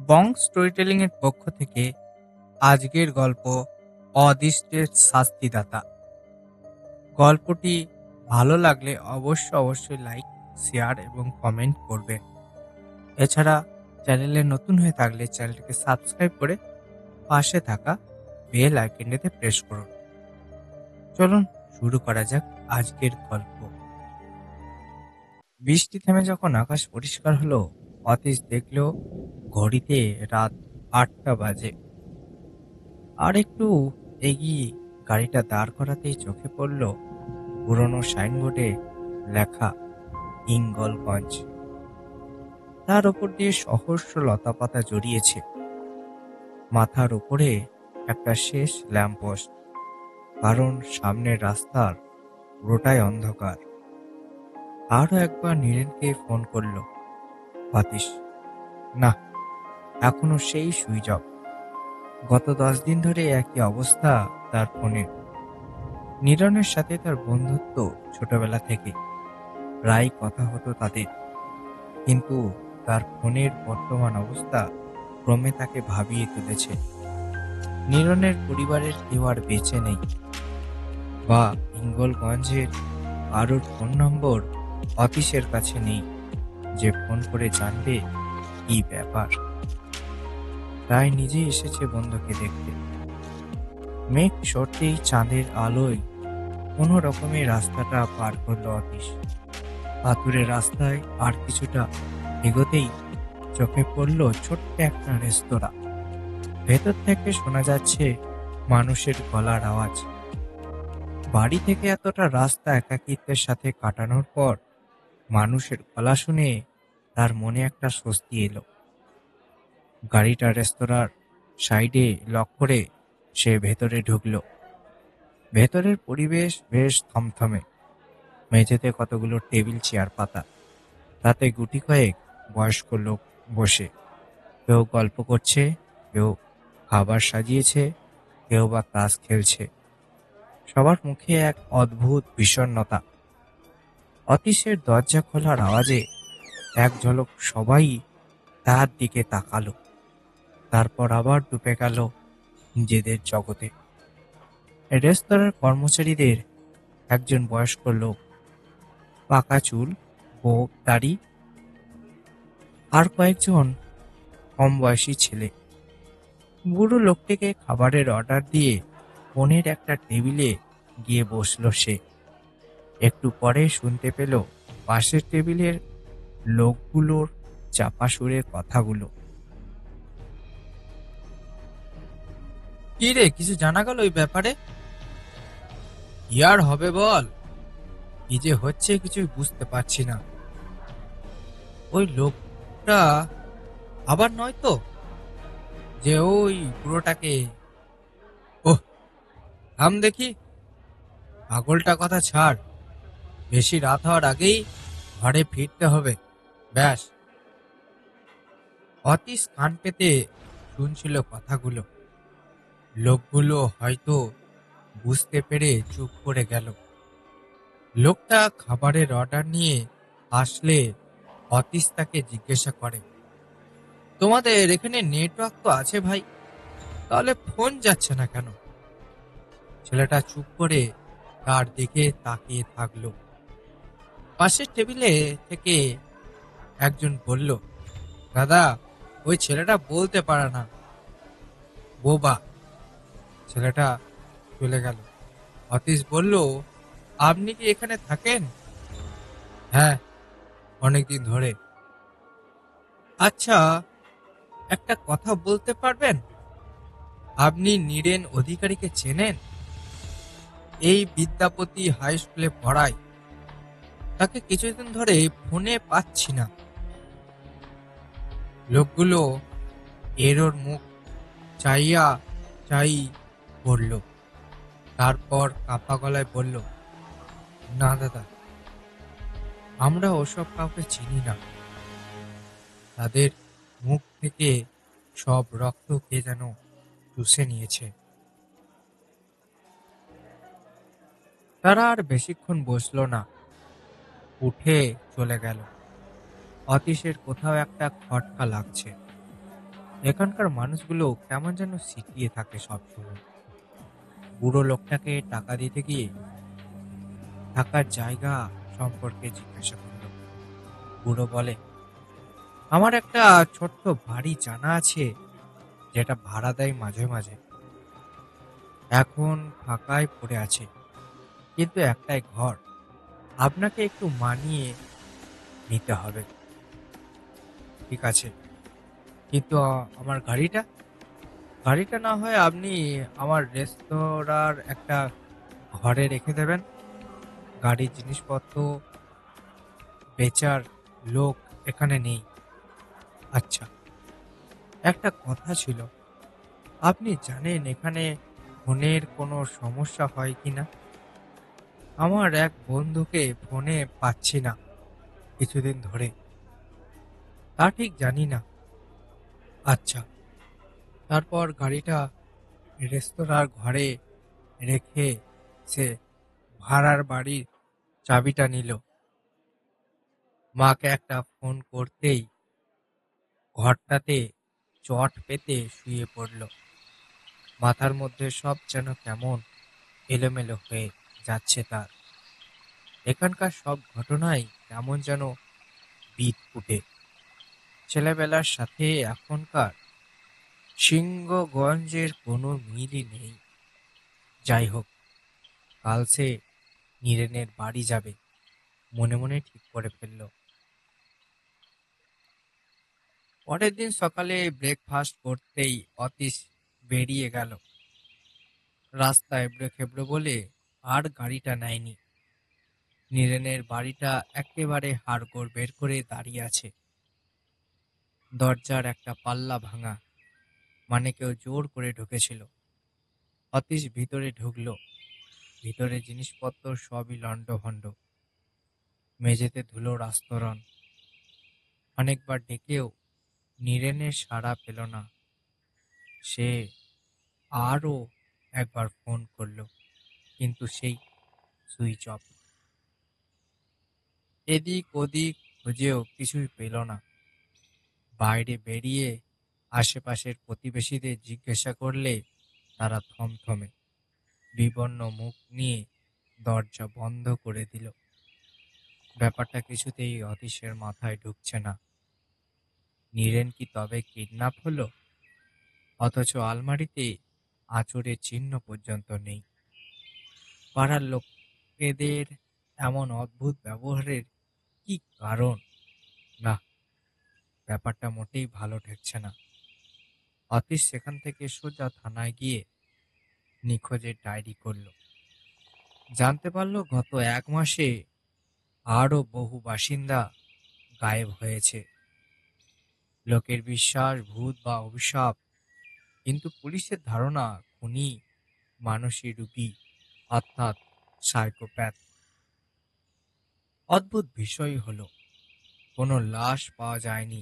বং storytelling এর পক্ষ থেকে আজকের গল্প অদৃষ্টের শাস্তিদাতা। গল্পটি ভালো লাগলে অবশ্যই লাইক, শেয়ার এবং কমেন্ট করবেন। এছাড়া চ্যানেলে নতুন হয়ে থাকলে চ্যানেলটিকে সাবস্ক্রাইব করে পাশে থাকা বেল আইকনটিতে প্রেস করুন। চলুন শুরু করা যাক আজকের গল্প। বৃষ্টি থেমে যখন আকাশ পরিষ্কার হলো, অতীশ দেখলো ঘড়িতে রাত ৮টা বাজে। আর একটু এগিয়ে গাড়িটা দাঁড় করাতেই চোখে পড়ল পুরনো সাইনবোর্ডে লেখা হিঙ্গলগঞ্জ। তার ওপর দিয়ে সহস্র লতাপাতা জড়িয়েছে। মাথার উপরে একটা শেষ ল্যাম্পপোস্ট, কারণ সামনের রাস্তার পুরোটাই অন্ধকার। আরো একবার নীরেনকে ফোন করলো অতীশ। না, এখনো সেই সুইচ অফ। গত 10 দিন ধরে একই অবস্থা তার ফোনের। নীরনের সাথে তার বন্ধুত্ব ছোটবেলা থেকে, প্রায় কথা হতো তাদের। কিন্তু তার ফোনের বর্তমান অবস্থা ক্রমে তাকে ভাবিয়ে তুলেছে। নীরনের পরিবারের কেউ আর বেঁচে নেই, বা হিঙ্গলগঞ্জের কারোর ফোন নম্বর অতীশের কাছে নেই যে ফোন করে জানবে কি ব্যাপার। তাই নিজেই এসেছে বন্ধুকে দেখতে। মেঘ সরতেই চাঁদের আলোয় কোনো রকমে রাস্তাটা পার করলো অতীশ। পাথুরে রাস্তায় আর কিছুটা এগোতেই চোখে পড়ল ছোট্ট একটা রেস্তোরাঁ। ভেতর থেকে শোনা যাচ্ছে মানুষের গলার আওয়াজ। বাড়ি থেকে এতটা রাস্তা একাকিত্বের সাথে কাটানোর পর মানুষের গলা শুনে তার মনে একটা স্বস্তি এলো। গাড়িটা রেস্তোরাঁর সাইডে লক করে সে ভেতরে ঢুকলো। ভেতরের পরিবেশ বেশ থমথমে। মেঝেতে কতগুলো টেবিল চেয়ার পাতা, তাতে গুটি কয়েক বয়স্ক লোক বসে। কেউ গল্প করছে, কেউ খাবার সাজিয়েছে, কেউ বা তাস খেলছে। সবার মুখে এক অদ্ভুত বিষণ্ণতা। অতীশের দরজা খোলার আওয়াজে এক ঝলক সবাই তার দিকে তাকালো, তারপর আবার ডুবে গেল নিজেদের জগতে। রেস্তোরাঁর কর্মচারীদের একজন বয়স্ক লোক, পাকা চুল, গোঁফ দাড়ি, আর কয়েকজন কম বয়সী ছেলে। বুড়ো লোকটিকে খাবারের অর্ডার দিয়ে ফোনের একটা টেবিলে গিয়ে বসলো সে। একটু পরে শুনতে পেল পাশের টেবিলের লোকগুলোর চাপা সুরের কথাগুলো। কি রে, কিছু জানা গেল ওই ব্যাপারে? কি আর হবে বল, কি যে হচ্ছে কিছুই বুঝতে পারছি না। ওই লোকটা আবার নয় তো, যে ওই বুড়োটাকে? ওহ, থাম দেখি, পাগলটা কথা ছাড়। বেশি রাত হওয়ার আগেই ঘরে ফিরতে হবে, ব্যাস। অতীশ কান পেতে শুনছিল কথাগুলো। লোকগুলো হয়তো বুঝতে পেরে চুপ করে গেল। লোকটা খাবারের অর্ডার নিয়ে আসলে অতীশ তাকে জিজ্ঞাসা করে, তোমাদের এখানে নেটওয়ার্ক তো আছে ভাই, তাহলে ফোন যাচ্ছে না কেন? ছেলেটা চুপ করে তার দিকে তাকিয়ে থাকলো। পাশের টেবিলে থেকে একজন বলল, দাদা, ওই ছেলেটা বলতে পারে না, বোবা। ছেলেটা চলে গেল। অতীশ বলল, আপনি কি এখানে থাকেন? হ্যাঁ, অনেকদিন ধরে। আচ্ছা, একটা কথা বলতে পারবেন? আপনি নীরেন অধিকারীকে চেনেন? এই বিদ্যাপতি হাই স্কুলে পড়ায়। তাকে কিছুদিন ধরে ফোনে পাচ্ছি না। লোকগুলো এর ওর মুখ চাইয়া চাই করল। তারপর কাঁপা গলায় বলল, না দাদা, আমরা ওসব কাউকে চিনি না। তাদের মুখ থেকে সব রক্ত কে যেন চুষে নিয়েছে। তারা আর বেশিক্ষণ বসলো না, উঠে চলে গেল। অতীশের কোথাও একটা খটকা লাগছে। এখানকার মানুষগুলো কেমন যেন সিটিয়ে থাকে সবসময়। বুড়ো লোকটাকে টাকা দিতে গিয়ে থাকার জায়গা সম্পর্কে জিজ্ঞাসা করলো। বুড়ো বলে, আমার একটা ছোট্ট বাড়ি জানা আছে, যেটা ভাড়া দেয় মাঝে মাঝে। এখন ফাঁকায় পড়ে আছে, কিন্তু একটাই ঘর। আপনাকে একটু মানিয়ে নিতে হবে। ঠিক আছে, কিন্তু আমার গাড়িটা? গাড়িটা না হয় আপনি আমার রেস্তোরাঁর একটা ঘরে রেখে দেবেন। গাড়ির জিনিসপত্র বেচার লোক এখানে নেই। আচ্ছা, একটা কথা ছিল। আপনি জানেন এখানে ফোনের কোনো সমস্যা হয় কিনা? আমার এক বন্ধুকে ফোনে পাচ্ছি না কিছুদিন ধরে। তা ঠিক জানি না। আচ্ছা, তারপর গাড়িটা রেস্তোরাঁর ঘরে রেখে সে ভাড়ার বাড়ির চাবিটা নিল। মাকে একটা ফোন করতেই ঘরটাতে চট পেতে শুয়ে পড়ল। মাথার মধ্যে সব যেন কেমন এলোমেলো হয়ে যাচ্ছে তার। এখানকার সব ঘটনাই কেমন যেন বিদঘুটে। ছেলেবেলার সাথে এখনকার সিংহগঞ্জের কোনো মিলই নেই। যাই হোক, কাল সে নীরেনের বাড়ি যাবে মনে মনে ঠিক করে ফেলল। পরের দিন সকালে ব্রেকফাস্ট করতেই অতীশ বেরিয়ে গেল। রাস্তা এবড়ো খেবড়ো বলে আর গাড়িটা নেয়নি। নীরেনের বাড়িটা একেবারে হাড়গোড় বের করে দাঁড়িয়ে আছে। দরজার একটা পাল্লা ভাঙা, মানে কেউ জোর করে ঢুকেছিল। অতীশ ভিতরে ঢুকলো। ভিতরে জিনিসপত্র সবই লণ্ডভণ্ড। মেঝেতে ধুলোর আস্তরণ। অনেকবার ডেকেও নীরেনের সাড়া পেল না। সে আরও একবার ফোন করলো, কিন্তু সেই সুইচ অফ। এদিক ওদিক খুঁজেও কিছুই পেল না। বাইরে বেরিয়ে আশেপাশের প্রতিবেশীদের জিজ্ঞাসা করলে তারা থমথমে, বিবর্ণ মুখ নিয়ে দরজা বন্ধ করে দিল। ব্যাপারটা কিছুতেই অতীশের মাথায় ঢুকছে না। নীরেন কি তবে কিডন্যাপ হলো? অথচ আলমারিতে আঁচড়ের চিহ্ন পর্যন্ত নেই। পাড়ার লোকেদের এমন অদ্ভুত ব্যবহারের কি কারণ? না, ব্যাপারটা মোটেই ভালো ঠেকছে না। অতীশ সেখান থেকে সোজা থানায় গিয়ে নিখোঁজের ডায়েরি করল। জানতে পারল গত 1 মাসে আরও বহু বাসিন্দা গায়েব হয়েছে। লোকের বিশ্বাস ভূত বা অভিশাপ, কিন্তু পুলিশের ধারণা খুনি মানসিক রোগী, অর্থাৎ সাইকোপ্যাথ। অদ্ভুত বিষয় হলো, কোনো লাশ পাওয়া যায়নি,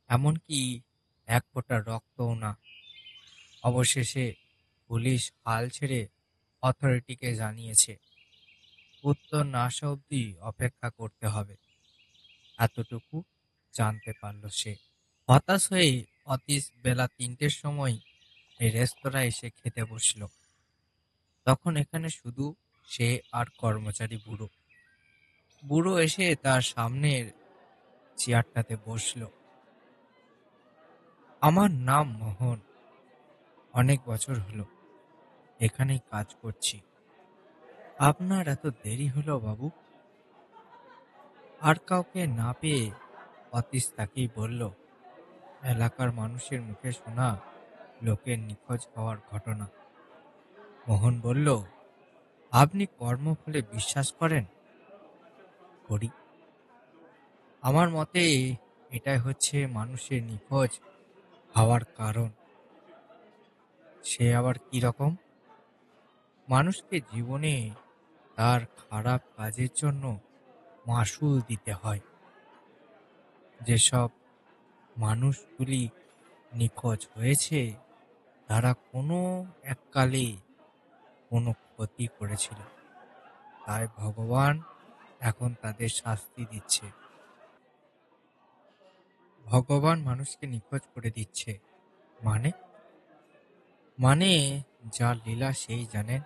এমনকি এক ফোঁটা রক্তও না। অবশেষে পুলিশ হাল ছেড়ে অথরিটিকে জানিয়েছে উত্তর না আসা অবধি অপেক্ষা করতে হবে। এতটুকু জানতে পারল সে। হতাশ হয়ে অতীশ বেলা 3টের সময় এই রেস্তোরাঁয় এসে খেতে বসল। তখন এখানে শুধু সে আর কর্মচারী বুড়ো। বুড়ো এসে তার সামনের চেয়ারটাতে বসল। আমার নাম মোহন। অনেক বছর হলো এখানেই কাজ করছি। আপনার এত দেরি হলো বাবু? আর কাউকে না পেয়ে অতীশ তাকেই বলল, এলাকার মানুষের মুখে শোনা লোকের নিখোঁজ হওয়ার ঘটনা। মোহন বলল, আপনি কর্মফলে বিশ্বাস করেন? করি। আমার মতে এটাই হচ্ছে মানুষের নিখোঁজ হওয়ার কারণ। সে আবার কি রকম? মানুষকে জীবনে তার খারাপ কাজের জন্য মাসুল দিতে হয়। যেসব মানুষগুলি নিখোঁজ হয়েছে তারা কোনো এককালে কোনো ক্ষতি করেছিল, তাই ভগবান এখন তাদের শাস্তি দিচ্ছে। ভগবান মানুষকে নিখোঁজ করে দিচ্ছে। মানে মানে যার লীলা সেই জানেন।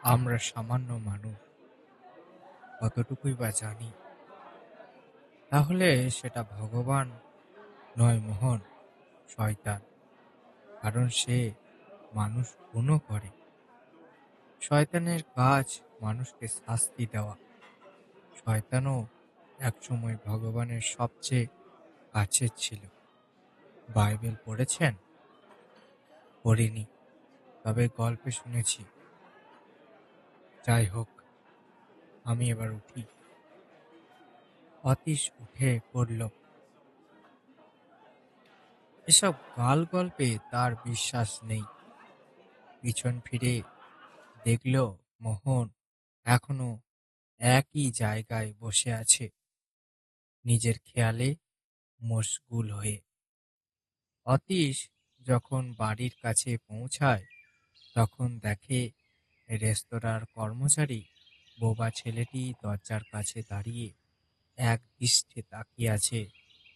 আমরা সামান্য মানুষ কতটুকুই বা জানি। তাহলে সেটা ভগবান নয়, মোহন, শয়তান। কারণ সে মানুষ খুনও করে। শয়তানের কাজ মানুষকে শাস্তি দেওয়া। শয়তানও একসময় ভগবানের সবচেয়ে কাছের ছিল। বাইবেল পড়েছেন? পড়িনি, তবে গল্পে শুনেছি। যাই হোক, আমি এবার উঠি। অতীশ উঠে পড়ল। এসব গাল গল্পে তার বিশ্বাস নেই। পিছন ফিরে দেখল মোহন এখনো একই জায়গায় বসে আছে, নিজের খেয়ালে মশগুল হয়ে। অতীশ যখন বাড়ির কাছে পৌঁছায় তখন দেখে রেস্তোরাঁর কর্মচারী বোবা ছেলেটি দরজার কাছে দাঁড়িয়ে এক দৃষ্টে তাকিয়ে আছে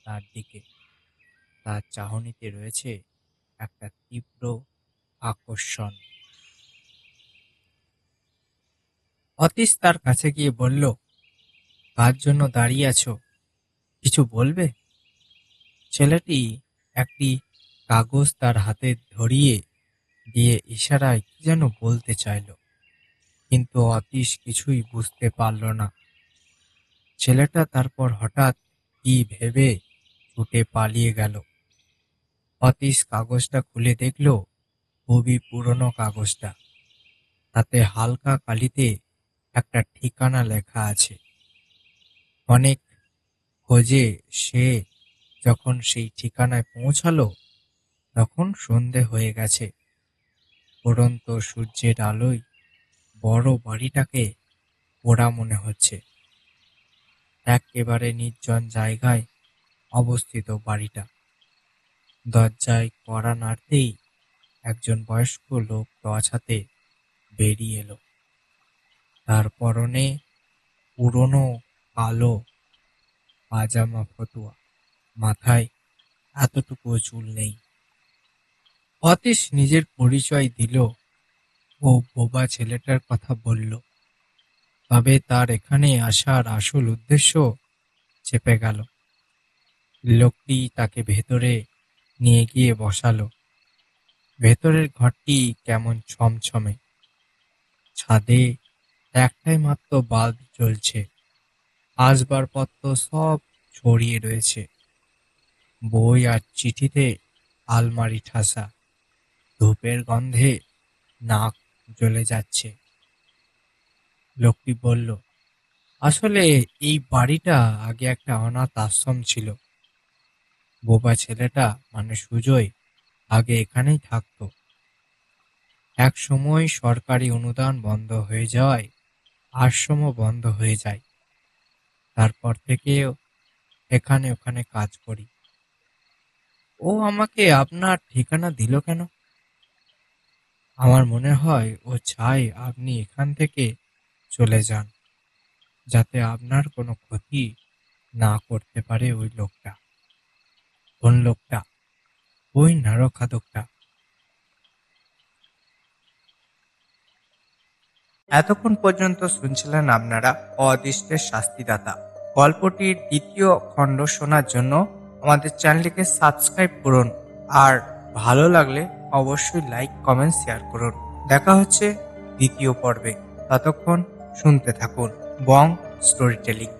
তার দিকে। তার চাহনিতে রয়েছে একটা তীব্র আকর্ষণ। অতীশ তার কাছে গিয়ে বলল, কার জন্য দাঁড়িয়ে আছো? কিছু বলবে? ছেলেটি একটি কাগজ তার হাতে ধরিয়ে দিয়ে ইশারায় কি যেন বলতে চাইল, কিন্তু অতীশ কিছুই বুঝতে পারল না। ছেলেটা তারপর হঠাৎ কি ভেবে ছুটে পালিয়ে গেল। অতীশ কাগজটা খুলে দেখল, খুবই পুরনো কাগজটা। তাতে হালকা কালিতে একটা ঠিকানা লেখা আছে। অনেক খোঁজে সে যখন সেই ঠিকানায় পৌঁছালো তখন সন্ধে হয়ে গেছে। পড়ন্ত সূর্যের আলোয় বড় বাড়িটাকে পোড়া মনে হচ্ছে। একেবারে নির্জন জায়গায় অবস্থিত বাড়িটা। দরজায় কড়া নাড়তেই একজন বয়স্ক লোক টর্চ হাতে বেরিয়ে এলো। তার পরনে পুরনো কালো পাজামা ফতুয়া, মাথায় এতটুকুও চুল নেই। অতীশ নিজের পরিচয় দিল ও বোবা ছেলেটার কথা বলল। তবে তার এখানে আসার আসল উদ্দেশ্য চেপে গেল। লোকটি তাকে ভেতরে নিয়ে গিয়ে বসালো। ভেতরের ঘরটি কেমন ছমছমে। ছাদে একটাই মাত্র বাল্ব জ্বলছে। আসবাবপত্র সব ছড়িয়ে রয়েছে। বই আর চিঠিতে আলমারি ঠাসা। ধূপের গন্ধে নাক জ্বলে যাচ্ছে। লোকটি বলল, আসলে এই বাড়িটা আগে একটা অনাথ আশ্রম ছিল। বোবা ছেলেটা মানে সুজয় আগে এখানেই থাকতো। এক সময় সরকারি অনুদান বন্ধ হয়ে যাওয়ায় আশ্রমও বন্ধ হয়ে যায়। তারপর থেকে এখানে ওখানে কাজ করি। ও আমাকে আপনার ঠিকানা দিল কেন? আমার মনে হয় ও চায় আপনি এখান থেকে চলে যান, যাতে আপনার কোনো ক্ষতি না করতে পারে ওই লোকটা। কোন লোকটা? ওই নরখাদকটা। এতক্ষণ পর্যন্ত শুনছিলেন আপনারা অদৃষ্টের শাস্তিদাতা। গল্পটির দ্বিতীয় খণ্ড শোনার জন্য আমাদের চ্যানেলটিকে সাবস্ক্রাইব করুন। আর ভালো লাগলে অবশ্যই লাইক, কমেন্ট, শেয়ার করুন। দেখা হচ্ছে দ্বিতীয় পর্বে। ততক্ষণ শুনতে থাকুন বং স্টোরি টেলিং।